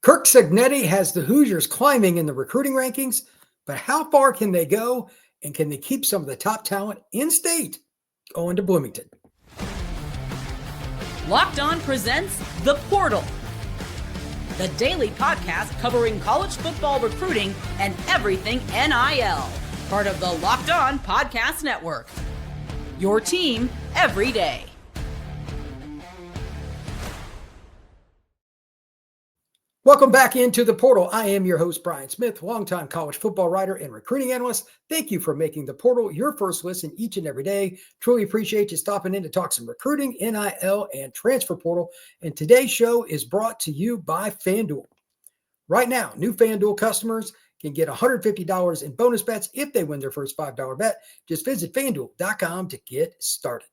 Curt Cignetti has the Hoosiers climbing in the recruiting rankings, but how far can they go, and can they keep some of the top talent in state going to Bloomington? Locked On presents The Portal, the daily podcast covering college football recruiting and everything NIL, part of the Locked On Podcast Network. Your team every day. Welcome back into The Portal. I am your host, Brian Smith, longtime college football writer and recruiting analyst. Thank you for making The Portal your first listen each and every day. Truly appreciate you stopping in to talk some recruiting, NIL, and transfer portal. And today's show is brought to you by FanDuel. Right now, new FanDuel customers can get $150 in bonus bets if they win their first $5 bet. Just visit FanDuel.com to get started.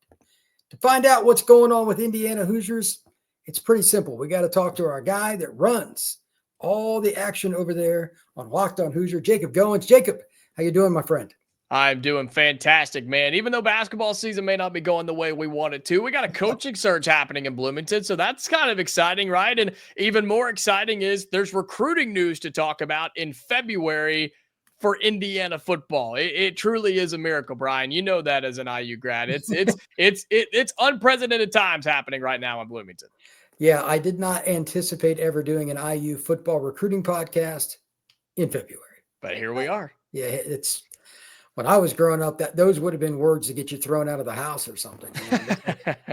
To find out what's going on with Indiana Hoosiers, it's pretty simple. We got to talk to our guy that runs all the action over there on Locked On Hoosier, Jacob Goins. Jacob, how you doing, my friend? I'm doing fantastic, man. Even though basketball season may not be going the way we want it to, we got a coaching search happening in Bloomington, so that's kind of exciting, right? And even more exciting is there's recruiting news to talk about in February for Indiana football. It truly is a miracle, Brian. You know that as an IU grad. It's unprecedented times happening right now in Bloomington. Yeah, I did not anticipate ever doing an IU football recruiting podcast in February. But here we are. Yeah, it's when I was growing up, that those would have been words to get you thrown out of the house or something.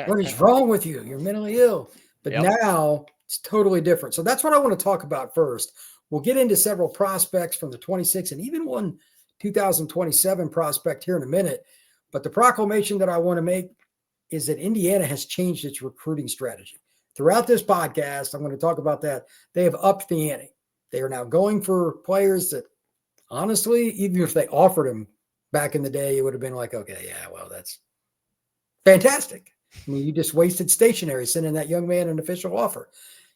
What is wrong with you? You're mentally ill. But now it's totally different. So that's what I want to talk about first. We'll get into several prospects from the 26 and even one 2027 prospect here in a minute. But the proclamation that I want to make is that Indiana has changed its recruiting strategy. Throughout this podcast, I'm going to talk about that. They have upped the ante. They are now going for players that, honestly, even if they offered them back in the day, it would have been like, okay, yeah, well, that's fantastic. I mean, you just wasted stationery sending that young man an official offer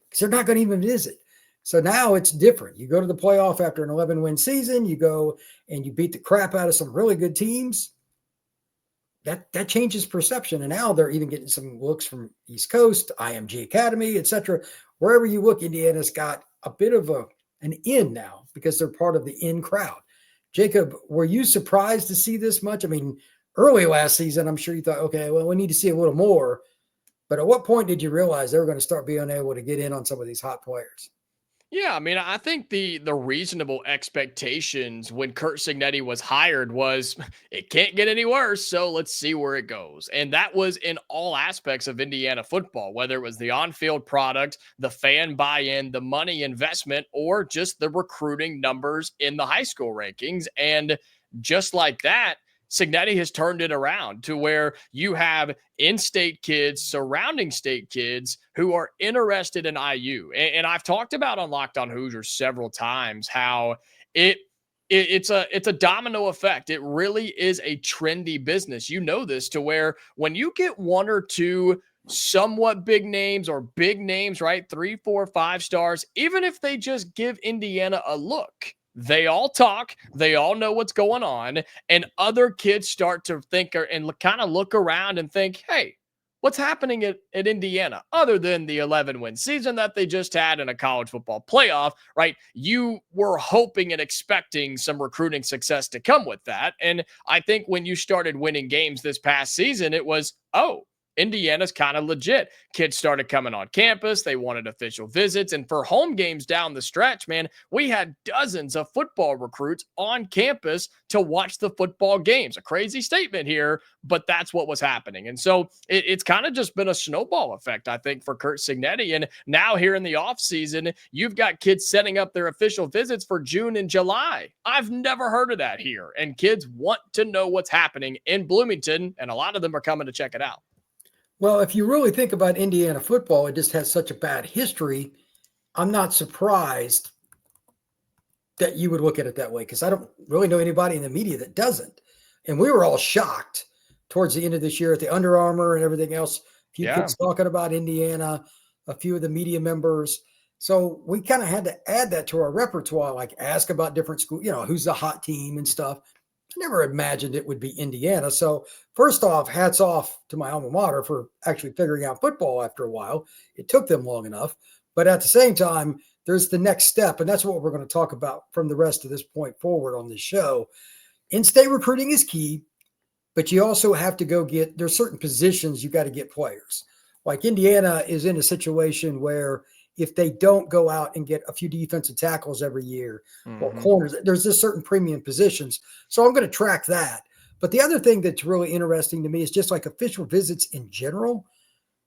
because they're not going to even visit. So now it's different. You go to the playoff after an 11-win season. You go and you beat the crap out of some really good teams. That changes perception. And now they're even getting some looks from East Coast, IMG Academy, etc. Wherever you look, Indiana's got a bit of an in now because they're part of the in crowd. Jacob, were you surprised to see this much? I mean, early last season, I'm sure you thought, okay, well, we need to see a little more. But at what point did you realize they were going to start being able to get in on some of these hot players? Yeah, I mean, I think the reasonable expectations when Curt Cignetti was hired was it can't get any worse, so let's see where it goes. And that was in all aspects of Indiana football, whether it was the on-field product, the fan buy-in, the money investment, or just the recruiting numbers in the high school rankings. And just like that, Cignetti has turned it around to where you have in-state kids, surrounding state kids who are interested in IU. And I've talked about on Locked On Hoosiers several times how it's a domino effect. It really is a trendy business. You know this, to where when you get one or two somewhat big names or big names, right? 3, 4, 5 stars, even if they just give Indiana a look, they all talk, they all know what's going on, and other kids start to think and kind of look around and think, hey, what's happening at Indiana other than the 11-win season that they just had in a college football playoff, right? You were hoping and expecting some recruiting success to come with that. And I think when you started winning games this past season, it was, oh, Indiana's kind of legit. Kids started coming on campus. They wanted official visits. And for home games down the stretch, man, we had dozens of football recruits on campus to watch the football games. A crazy statement here, but that's what was happening. And so it's kind of just been a snowball effect, I think, for Curt Cignetti. And now here in the offseason, you've got kids setting up their official visits for June and July. I've never heard of that here. And kids want to know what's happening in Bloomington, and a lot of them are coming to check it out. Well, if you really think about Indiana football, it just has such a bad history. I'm not surprised that you would look at it that way because I don't really know anybody in the media that doesn't. And we were all shocked towards the end of this year at the Under Armour and everything else. A few kids talking about Indiana, a few of the media members. So we kind of had to add that to our repertoire, like ask about different schools, who's the hot team and stuff. I never imagined it would be Indiana. So first off, hats off to my alma mater for actually figuring out football after a while. It took them long enough. But at the same time, there's the next step. And that's what we're going to talk about from the rest of this point forward on this show. In-state recruiting is key, but you also have to there's certain positions you got to get players. Like Indiana is in a situation where if they don't go out and get a few defensive tackles every year or corners, there's just certain premium positions. So I'm going to track that. But the other thing that's really interesting to me is just like official visits in general.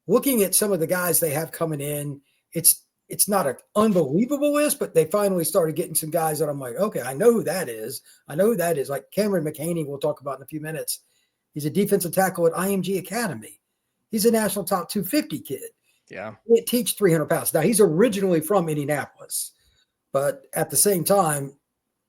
Looking at some of the guys they have coming in, it's not an unbelievable list, but they finally started getting some guys that I'm like, okay, I know who that is. Like Cameron McHaney, we'll talk about in a few minutes. He's a defensive tackle at IMG Academy. He's a national top 250 kid. Yeah. He teach 300 pounds. Now, he's originally from Indianapolis, but at the same time,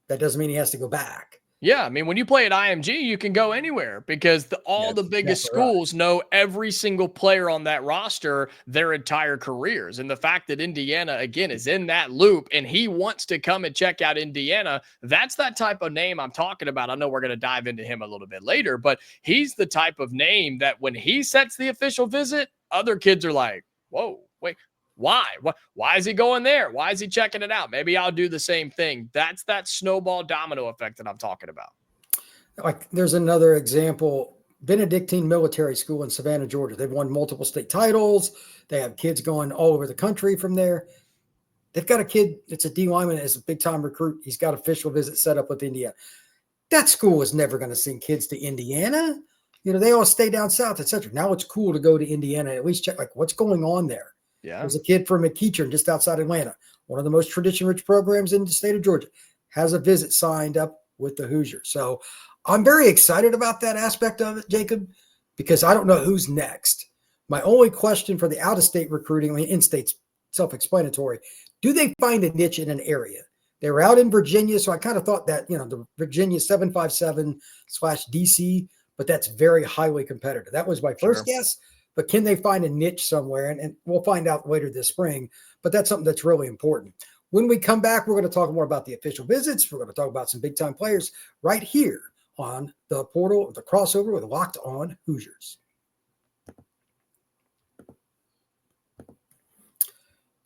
that doesn't mean he has to go back. Yeah, I mean, when you play at IMG, you can go anywhere because all the biggest schools know every single player on that roster their entire careers. And the fact that Indiana, again, is in that loop and he wants to come and check out Indiana, that's that type of name I'm talking about. I know we're going to dive into him a little bit later, but he's the type of name that when he sets the official visit, other kids are like, whoa, wait. Why? Why is he going there? Why is he checking it out? Maybe I'll do the same thing. That's that snowball domino effect that I'm talking about. Like there's another example, Benedictine Military School in Savannah, Georgia. They've won multiple state titles. They have kids going all over the country from there. They've got a kid that's a D lineman, is a big time recruit. He's got official visit set up with Indiana. That school is never going to send kids to Indiana. They all stay down south, etc. Now it's cool to go to Indiana and at least check like what's going on there. Yeah. There's a kid from McEachern just outside Atlanta, one of the most tradition-rich programs in the state of Georgia, has a visit signed up with the Hoosiers. So I'm very excited about that aspect of it, Jacob, because I don't know who's next. My only question for the out-of-state recruiting, I mean, in-state's self-explanatory. Do they find a niche in an area? They were out in Virginia, so I kind of thought that, the Virginia 757/DC, but that's very highly competitive. That was my first guess. But can they find a niche somewhere? And we'll find out later this spring. But that's something that's really important. When we come back, we're going to talk more about the official visits. We're going to talk about some big-time players right here on the portal, the crossover with Locked On Hoosiers.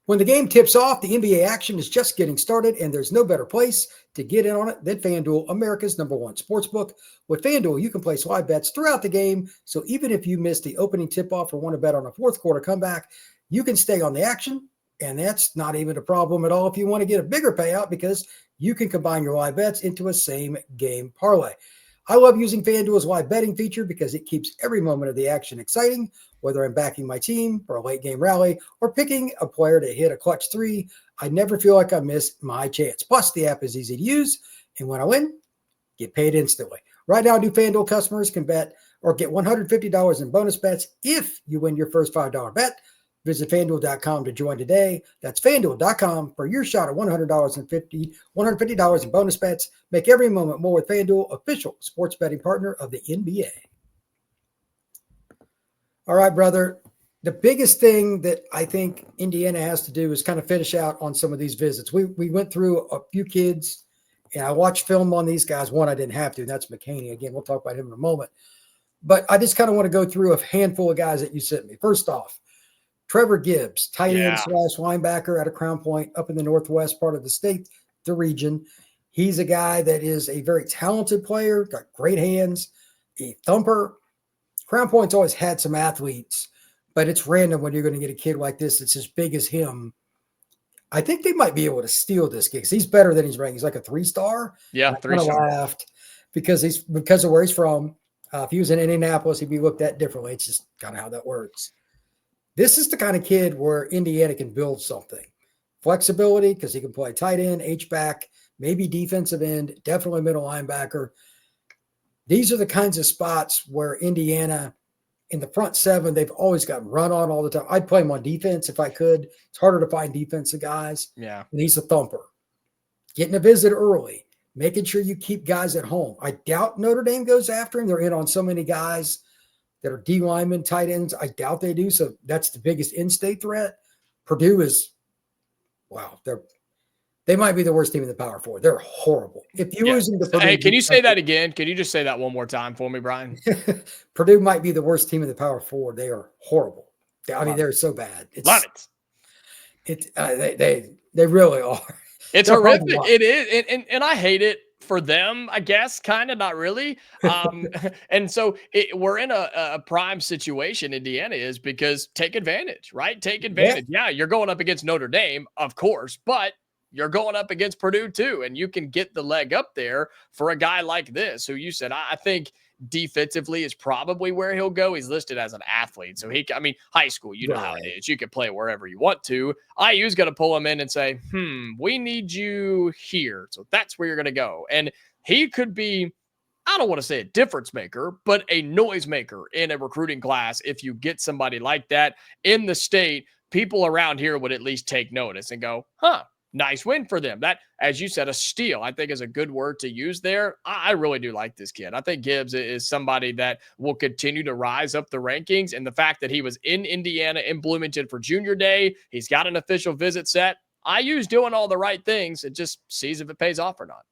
When the game tips off, the NBA action is just getting started, and there's no better place to get in on it than FanDuel, America's #1 sportsbook. With FanDuel, you can place live bets throughout the game, so even if you missed the opening tip-off or want to bet on a fourth quarter comeback, you can stay on the action, and that's not even a problem at all if you want to get a bigger payout because you can combine your live bets into a same-game parlay. I love using FanDuel's live betting feature because it keeps every moment of the action exciting, whether I'm backing my team for a late game rally or picking a player to hit a clutch three. I never feel like I missed my chance. Plus, the app is easy to use, and when I win, get paid instantly. Right now, new FanDuel customers can bet or get $150 in bonus bets if you win your first $5 bet. Visit FanDuel.com to join today. That's FanDuel.com for your shot at $150 in bonus bets. Make every moment more with FanDuel, official sports betting partner of the NBA. All right, brother. The biggest thing that I think Indiana has to do is kind of finish out on some of these visits. We went through a few kids, and I watched film on these guys. One I didn't have to, and that's McHaney. Again, we'll talk about him in a moment. But I just kind of want to go through a handful of guys that you sent me. First off, Trevor Gibbs, tight end / linebacker out of Crown Point up in the northwest part of the state, the region. He's a guy that is a very talented player, got great hands, a thumper. Crown Point's always had some athletes, but it's random when you're going to get a kid like this that's as big as him. I think they might be able to steal this kid because he's better than he's ranked. He's like a 3-star. Yeah, 3-star. I laughed because of where he's from. If he was in Indianapolis, he'd be looked at differently. It's just kind of how that works. This is the kind of kid where Indiana can build something. Flexibility, because he can play tight end, H-back, maybe defensive end, definitely middle linebacker. These are the kinds of spots where Indiana, in the front seven, they've always gotten run on all the time. I'd play him on defense if I could. It's harder to find defensive guys. Yeah. And he's a thumper. Getting a visit early, making sure you keep guys at home. I doubt Notre Dame goes after him. They're in on so many guys that are D linemen, tight ends. I doubt they do. So that's the biggest in-state threat. Purdue is, wow, they might be the worst team in the Power Four. They're horrible. If you lose them to Purdue, hey, can you say that again? Can you just say that one more time for me, Brian? Purdue might be the worst team in the Power Four. They are horrible. I mean, they're so bad. Love it. They really are. It's They're hard to horrific. watch. It is. And I hate it for them, I guess, kind of, not really. And so we're in a prime situation, Indiana is, because take advantage, right? Take advantage. Yeah, you're going up against Notre Dame, of course, but you're going up against Purdue too. And you can get the leg up there for a guy like this, who you said, I think defensively is probably where he'll go. He's listed as an athlete. So high school, you know how it is. You can play wherever you want to. IU's going to pull him in and say, we need you here. So that's where you're going to go. And he could be, I don't want to say a difference maker, but a noise maker in a recruiting class. If you get somebody like that in the state, people around here would at least take notice and go, nice win for them. That, as you said, a steal, I think is a good word to use there. I really do like this kid. I think Gibbs is somebody that will continue to rise up the rankings. And the fact that he was in Indiana, in Bloomington for junior day, he's got an official visit set. IU's doing all the right things. It just sees if it pays off or not.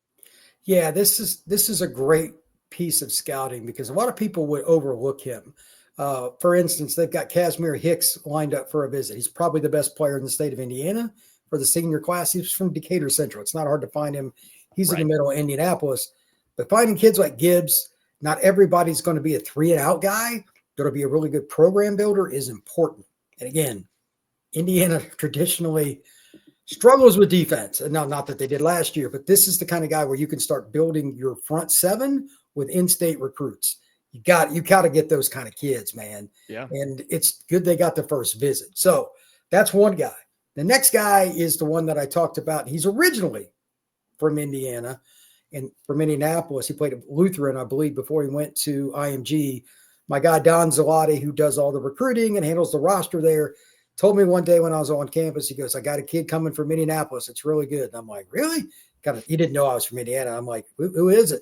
Yeah, this is a great piece of scouting because a lot of people would overlook him. For instance, they've got Casimir Hicks lined up for a visit. He's probably the best player in the state of Indiana for the senior class. He's from Decatur Central. It's not hard to find him. He's in the middle of Indianapolis. But finding kids like Gibbs, not everybody's going to be a 3-and-out guy. That'll be a really good program builder is important. And again, Indiana traditionally struggles with defense. And not that they did last year, but this is the kind of guy where you can start building your front seven with in-state recruits. You got to get those kind of kids, man. Yeah. And it's good they got the first visit. So that's one guy. The next guy is the one that I talked about. He's originally from Indiana and from Indianapolis. He played at Lutheran, I believe, before he went to IMG. My guy, Don Zalotti, who does all the recruiting and handles the roster there, told me one day when I was on campus, he goes, I got a kid coming from Indianapolis. It's really good. And I'm like, really? He didn't know I was from Indiana. I'm like, who is it?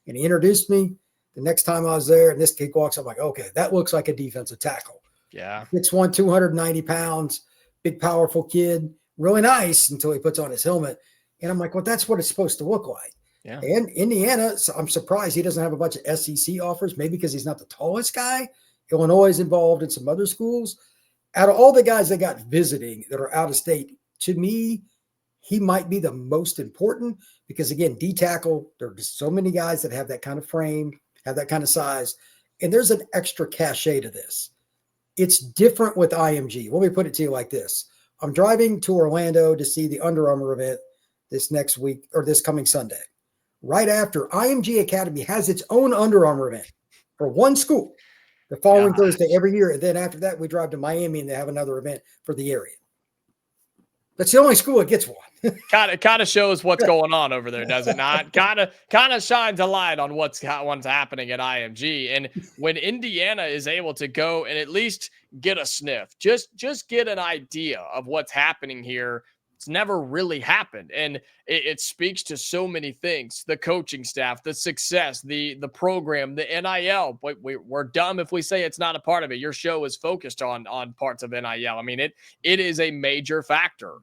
And he introduced me. The next time I was there, and this kid walks, I'm like, okay, that looks like a defensive tackle. Yeah. 6'1", 290 pounds. Big, powerful kid, really nice until he puts on his helmet. And I'm like, well, that's what it's supposed to look like. Yeah. And Indiana, I'm surprised he doesn't have a bunch of SEC offers, maybe because he's not the tallest guy. Illinois is involved in some other schools. Out of all the guys they got visiting that are out of state, to me, he might be the most important because, again, D-tackle, there are just so many guys that have that kind of frame, have that kind of size, and there's an extra cachet to this. It's different with IMG. Let me put it to you like this. I'm driving to Orlando to see the Under Armour event this next week or this coming Sunday. Right after, IMG Academy has its own Under Armour event for one school the following Thursday every year. And then after that, we drive to Miami and they have another event for the area. That's the only school that gets one. Kind of shows what's going on over there, does it not? Kind of shines a light on what's happening at IMG. And when Indiana is able to go and at least get a sniff, just get an idea of what's happening here, it's never really happened. And it speaks to so many things: the coaching staff, the success, the program, the NIL. We're dumb if we say it's not a part of it. Your show is focused on parts of NIL. I mean, it is a major factor.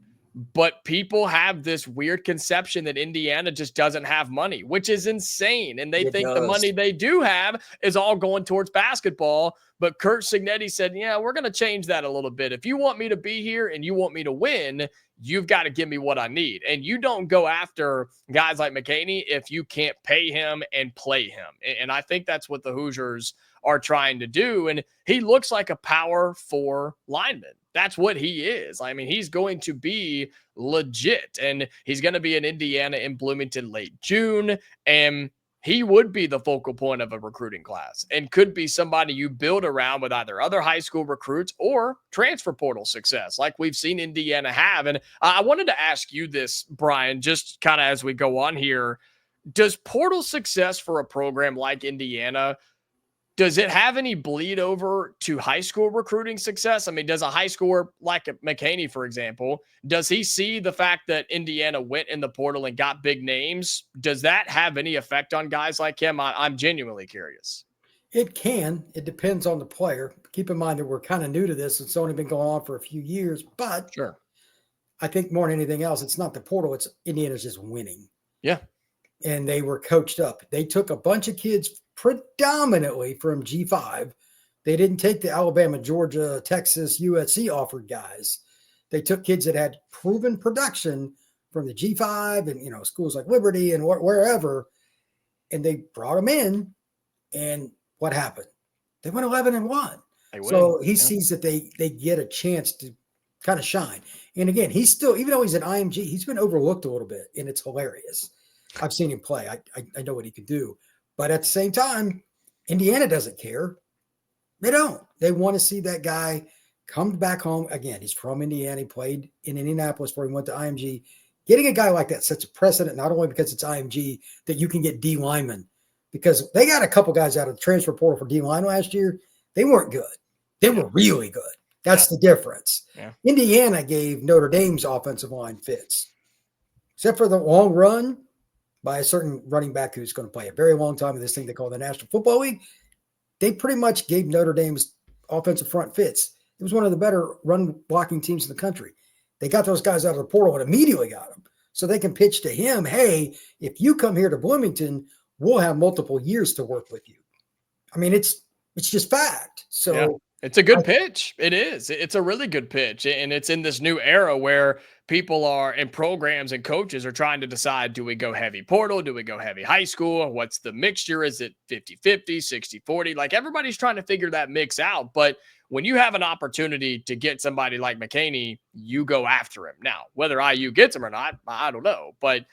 But people have this weird conception that Indiana just doesn't have money, which is insane. And they think the money they do have is all going towards basketball. But Curt Cignetti said, yeah, we're going to change that a little bit. If you want me to be here and you want me to win, you've got to give me what I need. And you don't go after guys like McHaney if you can't pay him and play him. And I think that's what the Hoosiers are trying to do. And he looks like a power 4 lineman. That's what he is. I mean, he's going to be legit, and he's going to be in Indiana in Bloomington late June. And he would be the focal point of a recruiting class and could be somebody you build around with either other high school recruits or transfer portal success like we've seen Indiana have. And I wanted to ask you this, Brian, just kind of as we go on here. Does portal success for a program like Indiana, does it have any bleed over to high school recruiting success? I mean, does a high schooler like McHaney, for example, does he see the fact that Indiana went in the portal and got big names? Does that have any effect on guys like him? I'm genuinely curious. It can. It depends on the player. Keep in mind that we're kind of new to this. It's only been going on for a few years, but sure, I think more than anything else, it's not the portal. It's Indiana's just winning. Yeah. And they were coached up. They took a bunch of kids predominantly from G5. They didn't take the Alabama, Georgia, Texas, USC offered guys. They took kids that had proven production from the G5 and, schools like Liberty and wherever, and they brought them in. And what happened? They went 11-1. So he sees that they get a chance to kind of shine. And again, he's still, even though he's an IMG, he's been overlooked a little bit, and it's hilarious. I've seen him play. I know what he can do. But at the same time, Indiana doesn't care. They don't. They want to see that guy come back home. Again, he's from Indiana. He played in Indianapolis before he went to IMG. Getting a guy like that sets a precedent, not only because it's IMG, that you can get D linemen. Because they got a couple guys out of the transfer portal for D line last year. They weren't good. They were really good. That's the difference. Yeah. Indiana gave Notre Dame's offensive line fits, except for the long run by a certain running back who's going to play a very long time in this thing they call the National Football League. They pretty much gave Notre Dame's offensive front fits. It was one of the better run blocking teams in the country. They got those guys out of the portal and immediately got them. So they can pitch to him, hey, if you come here to Bloomington, we'll have multiple years to work with you. I mean, it's just fact. So it's a good pitch. It is. It's a really good pitch. And it's in this new era where people are and programs and coaches are trying to decide, do we go heavy portal? Do we go heavy high school? What's the mixture? Is it 50-50, 60-40? Like everybody's trying to figure that mix out. But when you have an opportunity to get somebody like McHaney, you go after him. Now, whether IU gets him or not, I don't know. But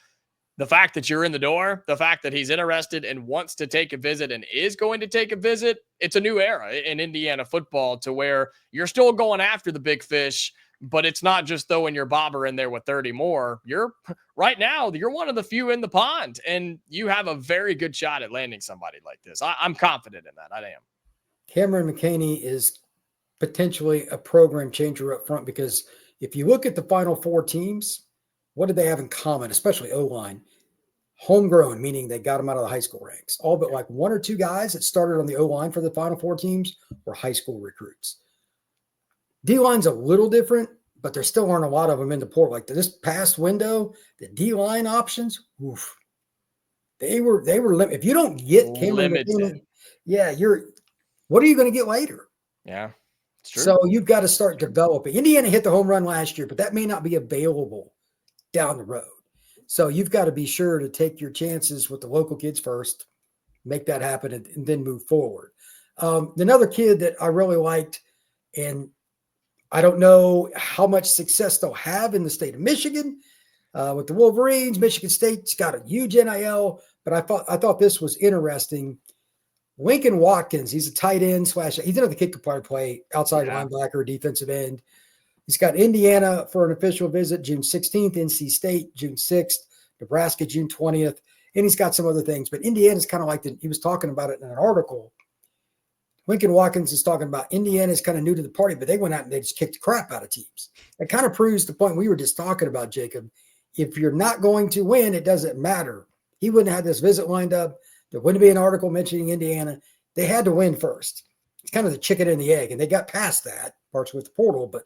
the fact that you're in the door, the fact that he's interested and wants to take a visit and is going to take a visit, it's a new era in Indiana football to where you're still going after the big fish, but it's not just throwing your bobber in there with 30 more. Right now, you're one of the few in the pond, and you have a very good shot at landing somebody like this. I'm confident in that. I am. Cameron McHaney is potentially a program changer up front because if you look at the Final Four teams, what did they have in common, especially O-line? Homegrown, meaning they got them out of the high school ranks. All but like one or two guys that started on the O-line for the Final Four teams were high school recruits. D-line's a little different, but there still aren't a lot of them in the portal. Like this past window, the D-line options, they were limited. If you don't get Cameron McHaney, what are you going to get later? Yeah, it's true. So you've got to start developing. Indiana hit the home run last year, but that may not be available down the road. So you've got to be sure to take your chances with the local kids first, make that happen, and then move forward. Another kid that I really liked, and I don't know how much success they'll have in the state of Michigan with the Wolverines. Michigan State's got a huge NIL, but I thought this was interesting. Lincoln Watkins, he's a tight end / he didn't have the kick play outside linebacker, defensive end. He's got Indiana for an official visit June 16th, NC State June 6th, Nebraska June 20th, and he's got some other things. But Indiana's kind of like he was talking about it in an article. Lincoln Watkins is talking about Indiana's kind of new to the party, but they went out and they just kicked the crap out of teams. It kind of proves the point we were just talking about, Jacob. If you're not going to win, it doesn't matter. He wouldn't have had this visit lined up. There wouldn't be an article mentioning Indiana. They had to win first. It's kind of the chicken and the egg, and they got past that, parts with the portal, but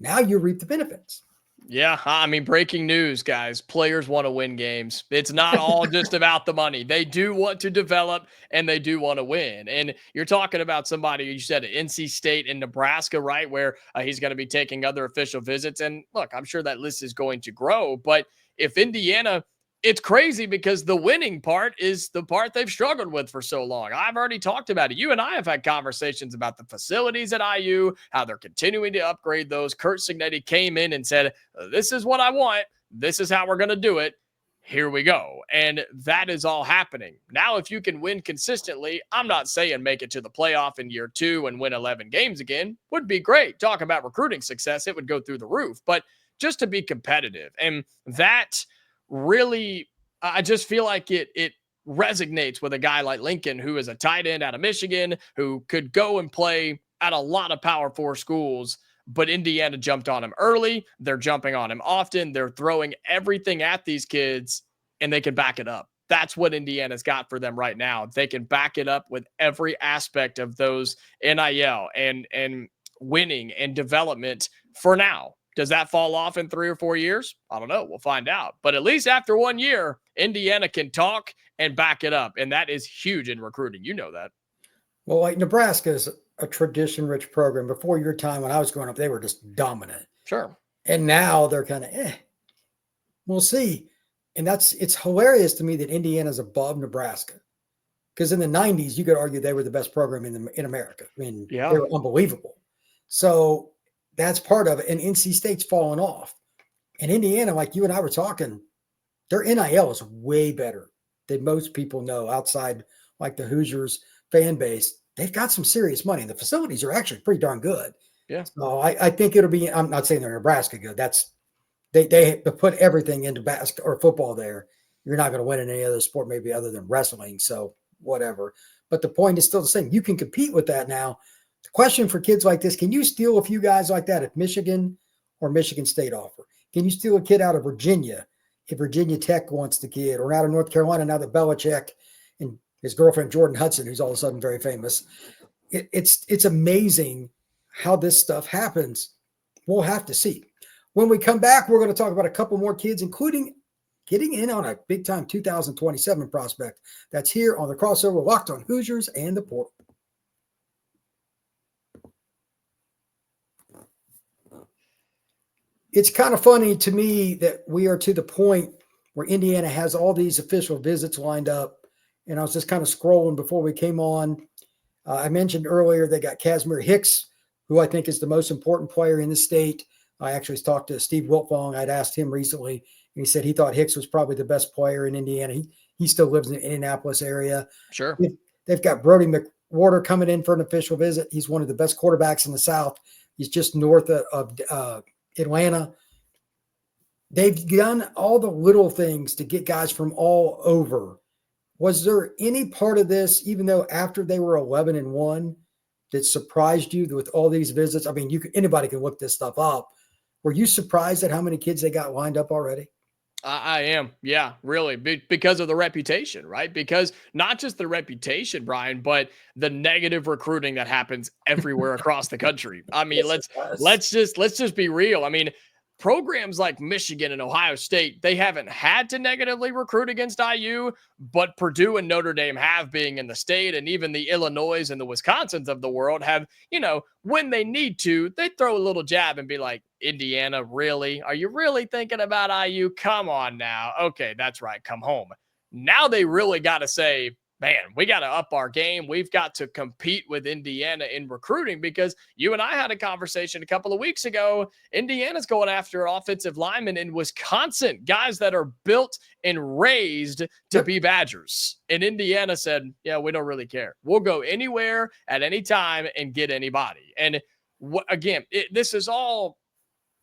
now you reap the benefits. Yeah, I mean, breaking news, guys. Players want to win games. It's not all just about the money. They do want to develop, and they do want to win. And you're talking about somebody, you said NC State and Nebraska, right, where he's going to be taking other official visits. And look, I'm sure that list is going to grow. But if Indiana, it's crazy because the winning part is the part they've struggled with for so long. I've already talked about it. You and I have had conversations about the facilities at IU, how they're continuing to upgrade those. Curt Cignetti came in and said, this is what I want. This is how we're going to do it. Here we go. And that is all happening. Now, if you can win consistently, I'm not saying make it to the playoff in year 2 and win 11 games again. Would be great. Talk about recruiting success. It would go through the roof. But just to be competitive, and that really, I just feel like it resonates with a guy like Lincoln, who is a tight end out of Michigan, who could go and play at a lot of Power 4 schools, but Indiana jumped on him early. They're jumping on him often. They're throwing everything at these kids, and they can back it up. That's what Indiana's got for them right now. They can back it up with every aspect of those NIL and winning and development for now. Does that fall off in 3 or 4 years? I don't know. We'll find out. But at least after 1 year, Indiana can talk and back it up. And that is huge in recruiting. You know that. Well, like Nebraska is a tradition-rich program. Before your time, when I was growing up, they were just dominant. Sure. And now they're kind of, we'll see. And it's hilarious to me that Indiana's above Nebraska. Because in the 90s, you could argue they were the best program in America. I mean, they were unbelievable. So that's part of it. And NC State's fallen off. And Indiana, like you and I were talking, their NIL is way better than most people know outside like the Hoosiers fan base. They've got some serious money. And the facilities are actually pretty darn good. Yeah. So I think it'll be, I'm not saying they're Nebraska good. They put everything into basketball or football there. You're not going to win in any other sport, maybe other than wrestling. So whatever. But the point is still the same. You can compete with that now. The question for kids like this, can you steal a few guys like that if Michigan or Michigan State offer? Can you steal a kid out of Virginia if Virginia Tech wants the kid, or out of North Carolina now that Belichick and his girlfriend Jordan Hudson, who's all of a sudden very famous? It's amazing how this stuff happens. We'll have to see. When we come back, we're going to talk about a couple more kids, including getting in on a big-time 2027 prospect. That's here on the crossover Locked On Hoosiers and the Portal. It's kind of funny to me that we are to the point where Indiana has all these official visits lined up. And I was just kind of scrolling before we came on. I mentioned earlier they got Casimir Hicks, who I think is the most important player in the state. I actually talked to Steve Wiltfong. I'd asked him recently, and he said he thought Hicks was probably the best player in Indiana. He still lives in the Indianapolis area. Sure. They've got Brody McWhorter coming in for an official visit. He's one of the best quarterbacks in the South. He's just north of Atlanta. They've done all the little things to get guys from all over. Was there any part of this, even though after they were 11-1, that surprised you with all these visits? I mean, anybody can look this stuff up. Were you surprised at how many kids they got lined up already? I am. Yeah, really. Because of the reputation, right? Because not just the reputation, Brian, but the negative recruiting that happens everywhere across the country. I mean, let's just be real. I mean, programs like Michigan and Ohio State, they haven't had to negatively recruit against IU, but Purdue and Notre Dame have, being in the state, and even the Illinois and the Wisconsins of the world have, when they need to, they throw a little jab and be like, Indiana, really? Are you really thinking about IU? Come on now. Okay, that's right. Come home. Now they really got to say, man, we got to up our game. We've got to compete with Indiana in recruiting, because you and I had a conversation a couple of weeks ago. Indiana's going after offensive linemen in Wisconsin, guys that are built and raised to be Badgers. And Indiana said, yeah, we don't really care. We'll go anywhere at any time and get anybody. And again, this is all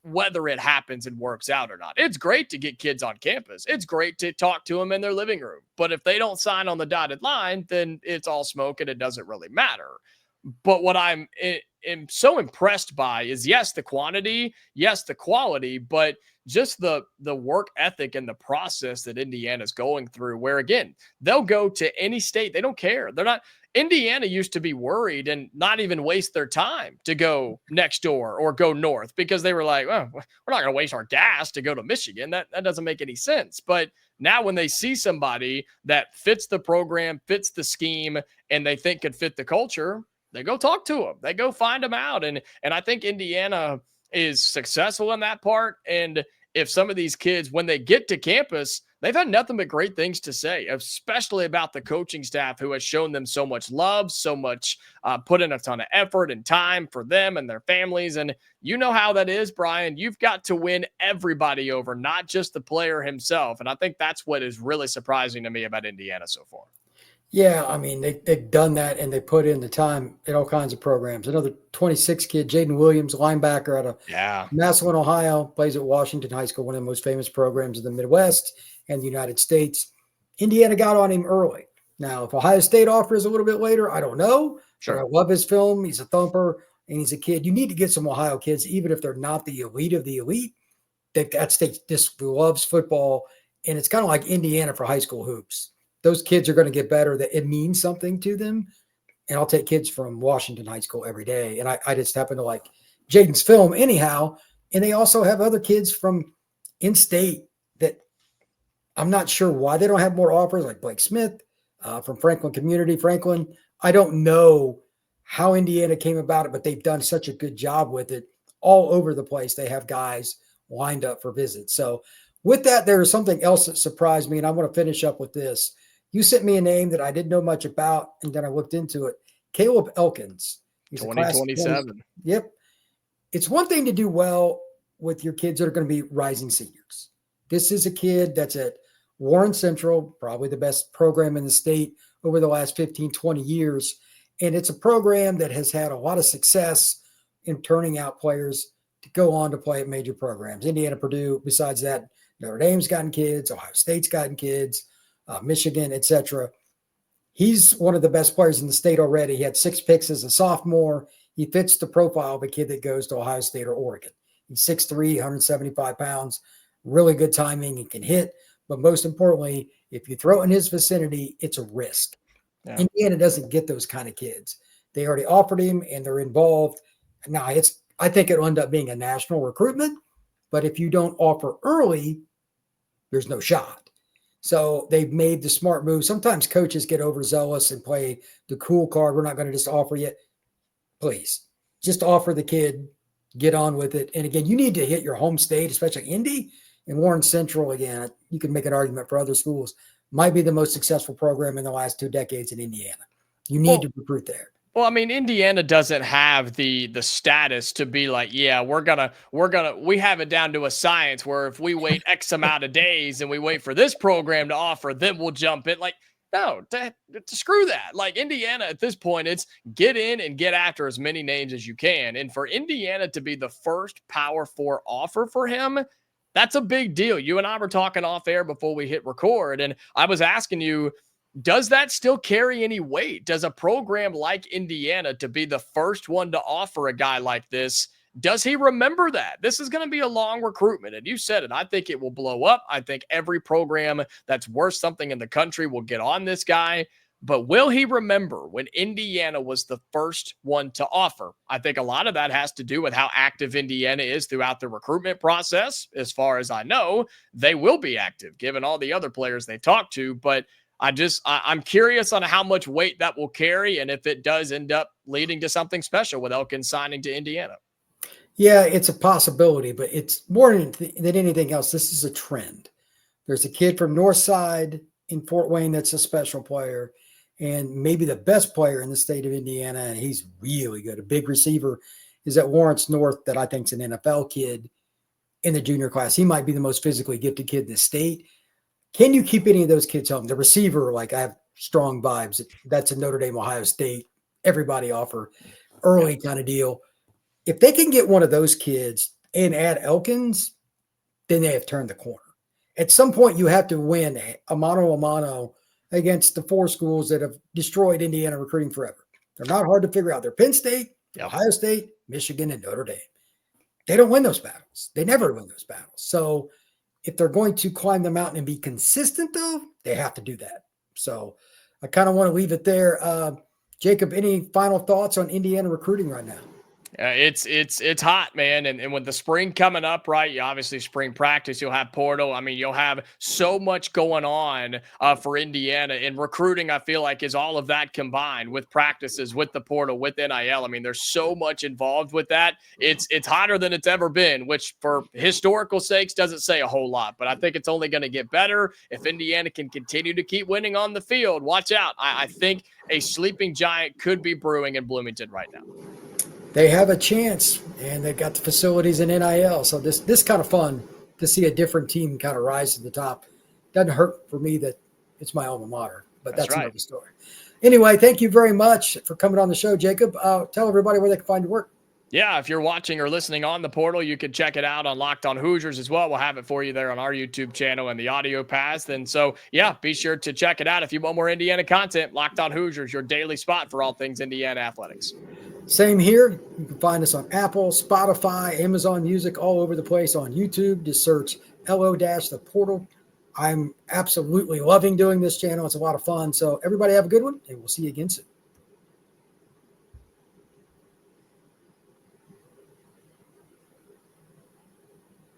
whether it happens and works out or not. It's great to get kids on campus. It's great to talk to them in their living room. But if they don't sign on the dotted line, then it's all smoke and it doesn't really matter. But what I'm so impressed by is, yes, the quantity, yes, the quality, but just the work ethic and the process that Indiana's going through, where, again, they'll go to any state. They don't care. They're not. Indiana used to be worried and not even waste their time to go next door or go north, because they were like, well, we're not going to waste our gas to go to Michigan. That doesn't make any sense. But now when they see somebody that fits the program, fits the scheme, and they think could fit the culture, they go talk to them. They go find them out. And I think Indiana is successful in that part. And if some of these kids, when they get to campus, they've had nothing but great things to say, especially about the coaching staff, who has shown them so much love, so much put in a ton of effort and time for them and their families. And you know how that is, Brian. You've got to win everybody over, not just the player himself. And I think that's what is really surprising to me about Indiana so far. Yeah, I mean, they've done that, and they put in the time in all kinds of programs. Another 26 kid, Jaden Williams, linebacker out of Massillon, Ohio, plays at Washington High School, one of the most famous programs in the Midwest and the United States. Indiana got on him early. Now, if Ohio State offers a little bit later, I don't know. Sure. But I love his film. He's a thumper, and he's a kid. You need to get some Ohio kids, even if they're not the elite of the elite. That state just loves football, and it's kind of like Indiana for high school hoops. Those kids are going to get better. That it means something to them. And I'll take kids from Washington High School every day. And I just happen to like Jaden's film anyhow. And they also have other kids from in-state that I'm not sure why they don't have more offers, like Blake Smith from Franklin Community. Franklin, I don't know how Indiana came about it, but they've done such a good job with it all over the place. They have guys lined up for visits. So with that, there is something else that surprised me, and I want to finish up with this. You sent me a name that I didn't know much about, and then I looked into it. Caleb Elkins. He's 2027. Yep. It's one thing to do well with your kids that are going to be rising seniors. This is a kid that's at Warren Central, probably the best program in the state over the last 15, 20 years. And it's a program that has had a lot of success in turning out players to go on to play at major programs. Indiana, Purdue, besides that, Notre Dame's gotten kids, Ohio State's gotten kids, Michigan, etc. He's one of the best players in the state already. He had 6 picks as a sophomore. He fits the profile of a kid that goes to Ohio State or Oregon. He's 6'3", 175 pounds, really good timing. He can hit. But most importantly, if you throw in his vicinity, it's a risk. Yeah. Indiana doesn't get those kind of kids. They already offered him, and they're involved. Now, I think it'll end up being a national recruitment. But if you don't offer early, there's no shot. So they've made the smart move. Sometimes coaches get overzealous and play the cool card. We're not going to just offer you. Please, just offer the kid, get on with it. And again, you need to hit your home state, especially Indy and Warren Central. Again, you can make an argument for other schools. Might be the most successful program in the last 2 decades in Indiana. You need to recruit there. Well, I mean, Indiana doesn't have the status to be like, yeah, we have it down to a science where if we wait X amount of days and we wait for this program to offer, then we'll jump in. Like, no, screw that. Like, Indiana at this point, it's get in and get after as many names as you can. And for Indiana to be the first Power 4 offer for him, that's a big deal. You and I were talking off air before we hit record, and I was asking you, does that still carry any weight? Does a program like Indiana to be the first one to offer a guy like this, does he remember that? This is going to be a long recruitment, and you said it. I think it will blow up. I think every program that's worth something in the country will get on this guy. But will he remember when Indiana was the first one to offer? I think a lot of that has to do with how active Indiana is throughout the recruitment process. As far as I know, they will be active given all the other players they talked to. But I'm curious on how much weight that will carry and if it does end up leading to something special with Elkins signing to Indiana. Yeah, it's a possibility, but it's more than anything else. This is a trend. There's a kid from Northside in Fort Wayne that's a special player and maybe the best player in the state of Indiana, and he's really good. A big receiver is at Lawrence North that I think is an NFL kid in the junior class. He might be the most physically gifted kid in the state. Can you keep any of those kids home? The receiver, like, I have strong vibes. That's a Notre Dame, Ohio State, everybody offer early kind of deal. If they can get one of those kids and add Elkins, then they have turned the corner. At some point, you have to win a mano against the 4 schools that have destroyed Indiana recruiting forever. They're not hard to figure out. They're Penn State, Ohio State, Michigan, and Notre Dame. They don't win those battles. They never win those battles. So if they're going to climb the mountain and be consistent, though, they have to do that. So I kind of want to leave it there. Jacob, any final thoughts on Indiana recruiting right now? It's hot, man. And with the spring coming up, right? You obviously spring practice, you'll have portal. I mean, you'll have so much going on for Indiana, and recruiting, I feel like, is all of that combined with practices, with the portal, with NIL. I mean, there's so much involved with that. It's hotter than it's ever been, which for historical sakes doesn't say a whole lot, but I think it's only going to get better if Indiana can continue to keep winning on the field. Watch out. I think a sleeping giant could be brewing in Bloomington right now. They have a chance, and they've got the facilities in NIL. So this kind of fun to see a different team kind of rise to the top. Doesn't hurt for me that it's my alma mater, but that's right. Another story. Anyway, thank you very much for coming on the show, Jacob. Tell everybody where they can find your work. Yeah, if you're watching or listening on the portal, you can check it out on Locked On Hoosiers as well. We'll have it for you there on our YouTube channel and the audio pass. And so, yeah, be sure to check it out. If you want more Indiana content, Locked On Hoosiers, your daily spot for all things Indiana athletics. Same here. You can find us on Apple, Spotify, Amazon Music, all over the place. On YouTube, just search LO-the portal. I'm absolutely loving doing this channel. It's a lot of fun. So everybody have a good one, and we'll see you again soon.